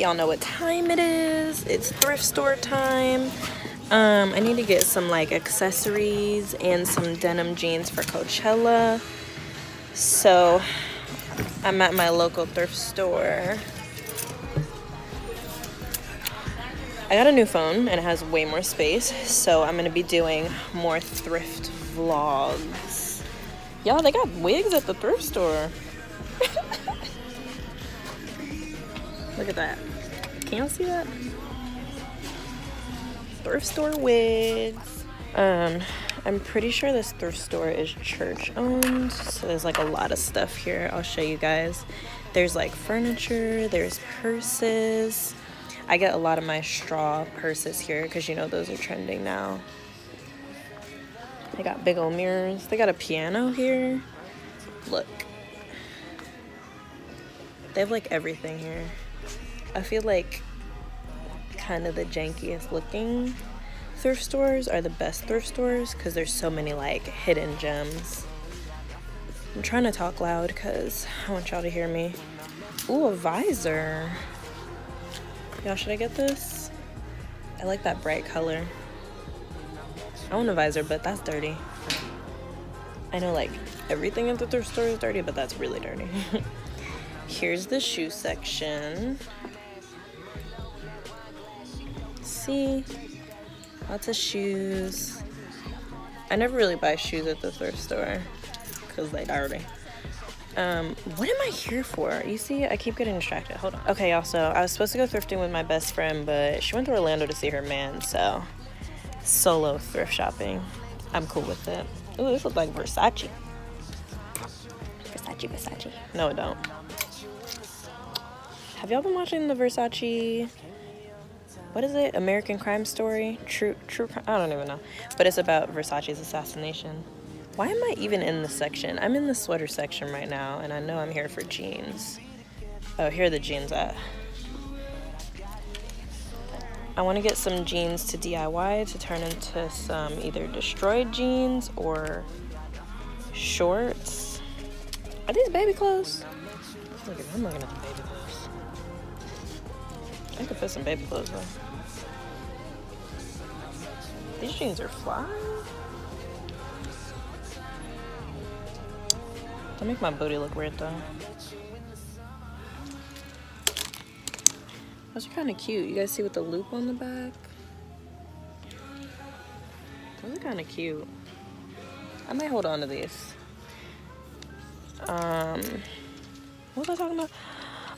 y'all know what time it is. It's thrift store time. I need to get some like accessories and some denim jeans for Coachella. So I'm at my local thrift store. I got a new phone and it has way more space, so I'm gonna be doing more thrift vlogs. Y'all, they got wigs at the thrift store. Look at that. Can y'all see that? Thrift store wigs. I'm pretty sure this thrift store is church owned, so there's like a lot of stuff here. I'll show you guys. There's like furniture, there's purses. I get a lot of my straw purses here because you know those are trending now. They got big old mirrors. They got a piano here. Look. They have like everything here. I feel like kind of the jankiest looking thrift stores are the best thrift stores because there's so many like hidden gems. I'm trying to talk loud because I want y'all to hear me. Ooh, a visor. Y'all, should I get this? I like that bright color. I want a visor, but that's dirty. I know like everything at the thrift store is dirty, but that's really dirty. Here's the shoe section. See? Lots of shoes. I never really buy shoes at the thrift store because they're dirty. What am I here for? You see, I keep getting distracted. Hold on. Okay, y'all, so I was supposed to go thrifting with my best friend, but she went to Orlando to see her man, so solo thrift shopping. I'm cool with it. Ooh, this looks like Versace. Versace. No, it don't. Have y'all been watching the Versace, what is it? American Crime Story? True crime? I don't even know. But it's about Versace's assassination. Why am I even in this section? I'm in the sweater section right now, and I know I'm here for jeans. Oh, here are the jeans at. I want to get some jeans to DIY to turn into some either destroyed jeans or shorts. Are these baby clothes? I'm looking at the baby clothes. I could fit some baby clothes though. These jeans are fly. They make my booty look weird though. Those are kind of cute. You guys see with the loop on the back? Those are kind of cute. I might hold on to these. What was I talking about?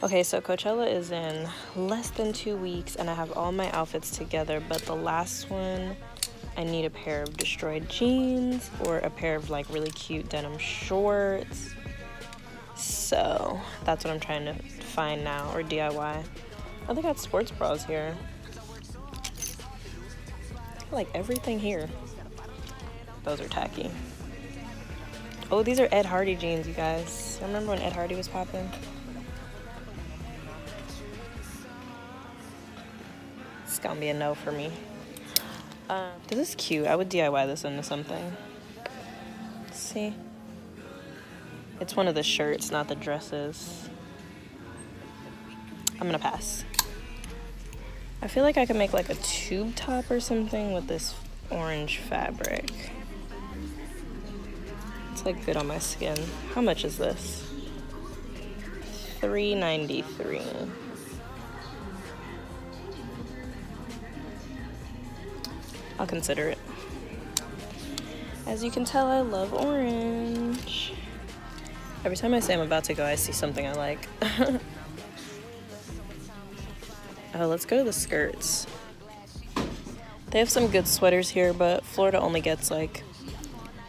Okay, so Coachella is in less than 2 weeks and I have all my outfits together, but the last one, I need a pair of destroyed jeans or a pair of like really cute denim shorts. So that's what I'm trying to find now, or DIY. Oh, they got sports bras here. I like everything here. Those are tacky. Oh, these are Ed Hardy jeans, you guys. I remember when Ed Hardy was popping. It's gonna be a no for me. This is cute. I would DIY this into something. See? It's one of the shirts, not the dresses. I'm gonna pass. I feel like I could make like a tube top or something with this orange fabric. It's like good on my skin. How much is this? $3.93. I'll consider it. As you can tell, I love orange. Every time I say I'm about to go, I see something I like. Oh, let's go to the skirts. They have some good sweaters here, but Florida only gets like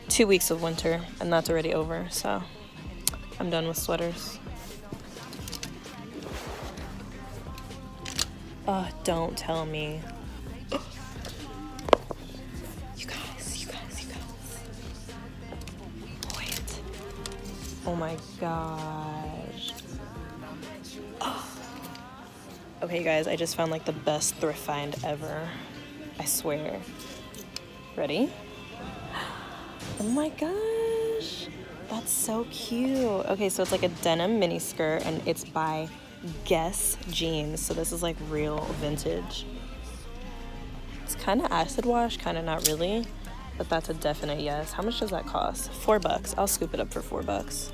2 weeks of winter, and that's already over, so I'm done with sweaters. Oh, don't tell me. You guys. Wait. Oh my gosh. Oh. Okay, guys, I just found like the best thrift find ever. I swear. Ready? Oh my gosh. That's so cute. Okay, so it's like a denim mini skirt and it's by Guess jeans. So this is like real vintage. It's kind of acid wash, kind of not really, but that's a definite yes. How much does that cost? $4. I'll scoop it up for $4.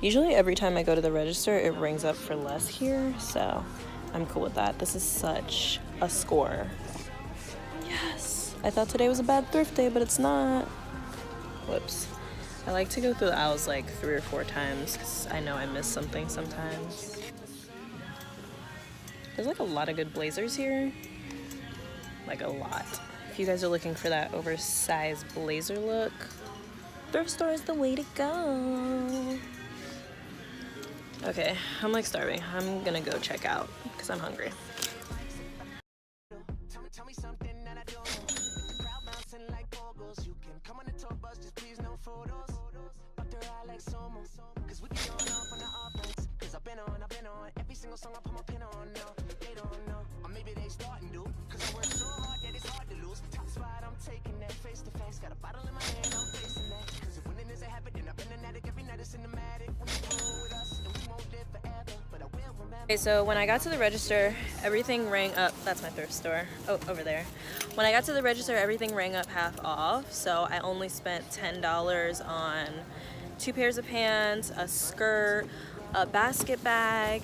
Usually every time I go to the register, it rings up for less here, so I'm cool with that. This is such a score. Yes. I thought today was a bad thrift day, but it's not. Whoops. I like to go through the aisles like 3 or 4 times because I know I miss something sometimes. There's like a lot of good blazers here. Like a lot. If you guys are looking for that oversized blazer look, thrift store is the way to go. Okay, I'm like starving. I'm gonna go check out because I'm hungry. Okay, so when I got to the register, everything rang up. That's my thrift store. Oh, over there. When I got to the register, everything rang up half off. So I only spent $10 on 2 pairs of pants, a skirt, a basket bag,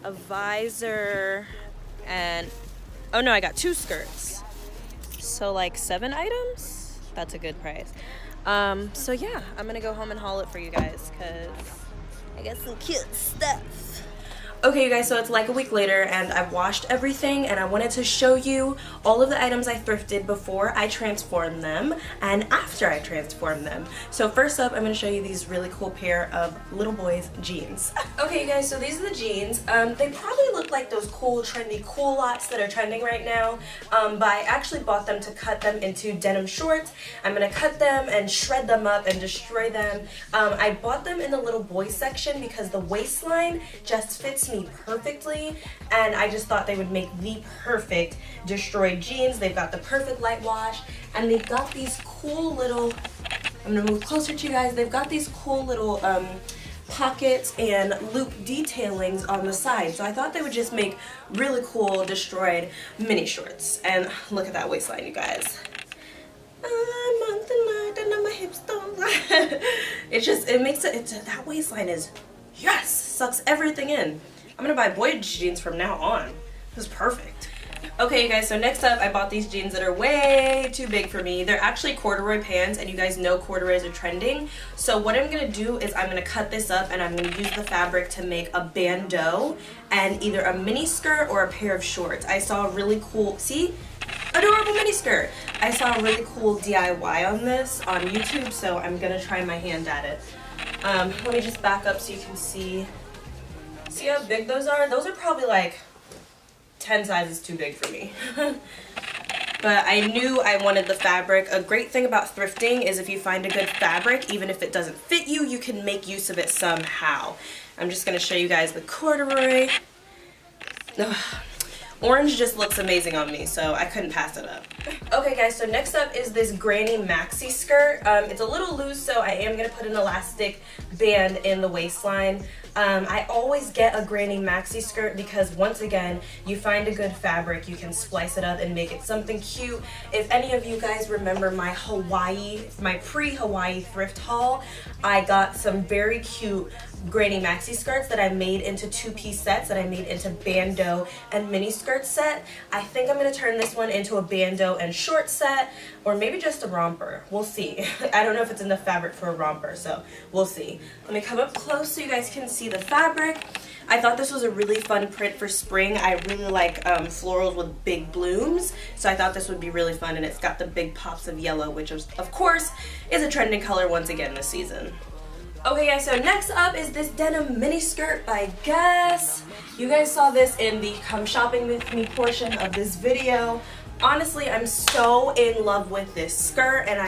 a visor, and oh no, I got 2 skirts. So like 7 items. That's a good price. So yeah, I'm gonna go home and haul it for you guys because I got some cute stuff. Okay, you guys, so it's like a week later and I've washed everything and I wanted to show you all of the items I thrifted before I transformed them and after I transformed them. So first up, I'm going to show you these really cool pair of little boys jeans. Okay, you guys, so these are the jeans. They probably look like those cool, trendy culottes that are trending right now, but I actually bought them to cut them into denim shorts. I'm going to cut them and shred them up and destroy them. I bought them in the little boy section because the waistline just fits me perfectly and I just thought they would make the perfect destroyed jeans. They've got the perfect light wash and they've got these cool little, I'm gonna move closer to you guys, they've got these cool little pockets and loop detailings on the side. So I thought they would just make really cool destroyed mini shorts. And look at that waistline, you guys. I'm on the night and my hips don't lie. It makes it, that waistline is, yes, sucks everything in. I'm gonna buy boy jeans from now on. This is perfect. Okay, you guys, so next up, I bought these jeans that are way too big for me. They're actually corduroy pants, and you guys know corduroys are trending. So what I'm gonna do is I'm gonna cut this up, and I'm gonna use the fabric to make a bandeau and either a mini skirt or a pair of shorts. I saw a really cool, see? Adorable mini skirt. I saw a really cool DIY on this on YouTube, so I'm gonna try my hand at it. Let me just back up so you can see. See how big those are? Those are probably like 10 sizes too big for me. But I knew I wanted the fabric. A great thing about thrifting is if you find a good fabric, even if it doesn't fit you, you can make use of it somehow. I'm just gonna show you guys the corduroy. Ugh. Orange just looks amazing on me, so I couldn't pass it up. Okay guys, so next up is this granny maxi skirt. It's a little loose, so I am gonna put an elastic band in the waistline. I always get a granny maxi skirt because once again, you find a good fabric, you can splice it up and make it something cute. If any of you guys remember my pre-Hawaii thrift haul, I got some very cute granny maxi skirts that I made into 2-piece sets that I made into bandeau and mini skirt set. I think I'm gonna turn this one into a bandeau and short set, or maybe just a romper. We'll see. I don't know if it's enough fabric for a romper, so we'll see. Let me come up close so you guys can see the fabric. I thought this was a really fun print for spring. I really like florals with big blooms, so I thought this would be really fun, and it's got the big pops of yellow, which of course is a trending color once again this season. Okay guys, so next up is this denim mini skirt by Guess. You guys saw this in the come shopping with me portion of this video. Honestly, I'm so in love with this skirt, and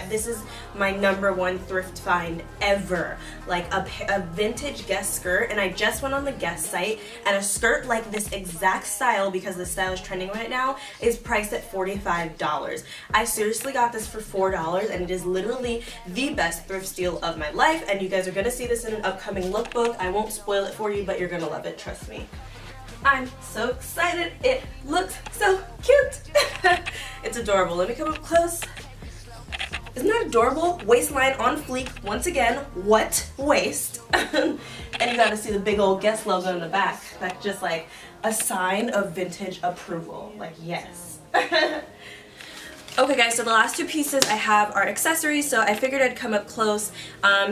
this is my #1 thrift find ever. Like a vintage Guess skirt, and I just went on the Guess site, and a skirt like this exact style, because the style is trending right now, is priced at $45. I seriously got this for $4, and it is literally the best thrift steal of my life, and you guys are gonna see this in an upcoming lookbook. I won't spoil it for you, but you're gonna love it, trust me. I'm so excited. It looks so cute. It's adorable. Let me come up close. Isn't that adorable? Waistline on fleek once again. What waist? And you gotta see the big old Guess logo in the back. That's just like a sign of vintage approval. Like, yes. Okay guys, so the last 2 pieces I have are accessories, so I figured I'd come up close.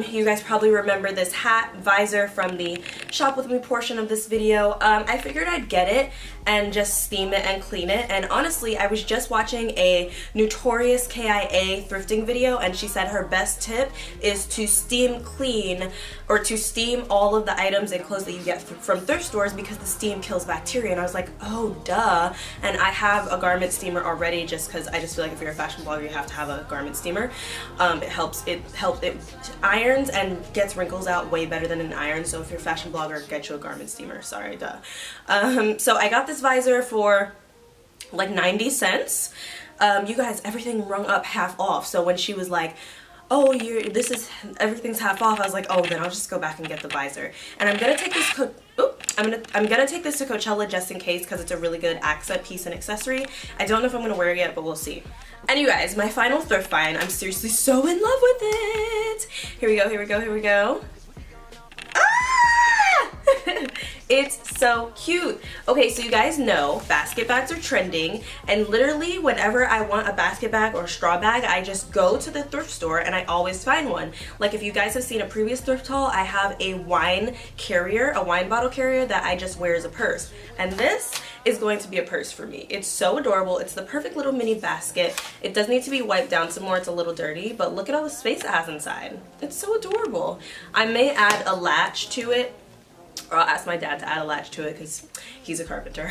You guys probably remember this hat visor from the shop with me portion of this video. I figured I'd get it and just steam it and clean it, and honestly I was just watching a notorious KIA thrifting video, and she said her best tip is to steam clean, or to steam all of the items and clothes that you get from thrift stores, because the steam kills bacteria. And I was like, oh duh. And I have a garment steamer already, just because I just feel like if you're a fashion blogger you have to have a garment steamer. It irons and gets wrinkles out way better than an iron, so if you're a fashion blogger, get you a garment steamer. Sorry, duh. So I got this visor for like 90 cents. You guys, everything rung up half off, so when she was like, oh, everything's half off, I was like, oh, then I'll just go back and get the visor. And I'm gonna take this I'm gonna take this to Coachella just in case, because it's a really good accent piece and accessory. I don't know if I'm gonna wear it yet, but we'll see. And you guys, my final thrift find, I'm seriously so in love with it. Here we go, here we go, here we go. It's so cute. Okay, so you guys know basket bags are trending, and literally whenever I want a basket bag or a straw bag, I just go to the thrift store and I always find one. Like if you guys have seen a previous thrift haul, I have a wine carrier, a wine bottle carrier that I just wear as a purse. And this is going to be a purse for me. It's so adorable. It's the perfect little mini basket. It does need to be wiped down some more. It's a little dirty, but look at all the space it has inside. It's so adorable. I may add a latch to it, or I'll ask my dad to add a latch to it because he's a carpenter.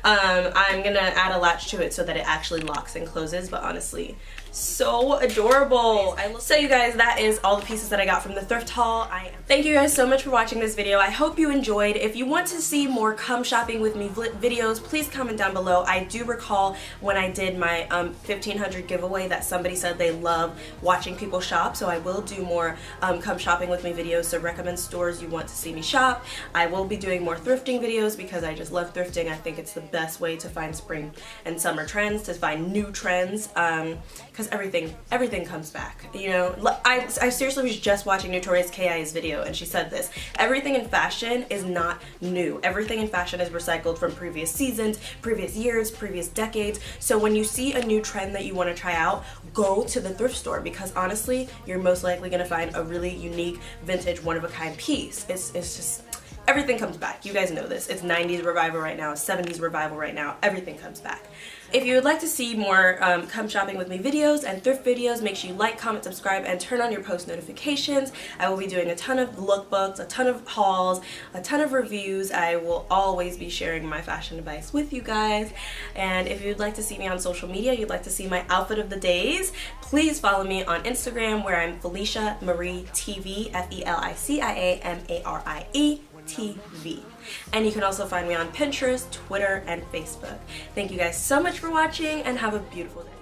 I'm gonna add a latch to it so that it actually locks and closes, but honestly, so adorable. So you guys, that is all the pieces that I got from the thrift haul. Thank you guys so much for watching this video. I hope you enjoyed. If you want to see more come shopping with me videos, please comment down below. I do recall when I did my 1500 giveaway that somebody said they love watching people shop, so I will do more come shopping with me videos, so recommend stores you want to see me shop. I will be doing more thrifting videos because I just love thrifting. I think it's the best way to find spring and summer trends, to find new trends, because everything comes back, you know. I seriously was just watching Notorious K.I.'s video, and she said this: everything in fashion is not new. Everything in fashion is recycled from previous seasons, previous years, previous decades. So when you see a new trend that you want to try out, go to the thrift store, because honestly, you're most likely going to find a really unique, vintage, one-of-a-kind piece. It's just, everything comes back. You guys know this. It's 90s revival right now, 70s revival right now. Everything comes back. If you would like to see more come shopping with me videos and thrift videos, make sure you like, comment, subscribe, and turn on your post notifications. I will be doing a ton of lookbooks, a ton of hauls, a ton of reviews. I will always be sharing my fashion advice with you guys. And if you'd like to see me on social media, you'd like to see my outfit of the days, please follow me on Instagram, where I'm Felicia Marie TV, FELICIA MARIE TV. And you can also find me on Pinterest, Twitter, and Facebook. Thank you guys so much for watching, and have a beautiful day.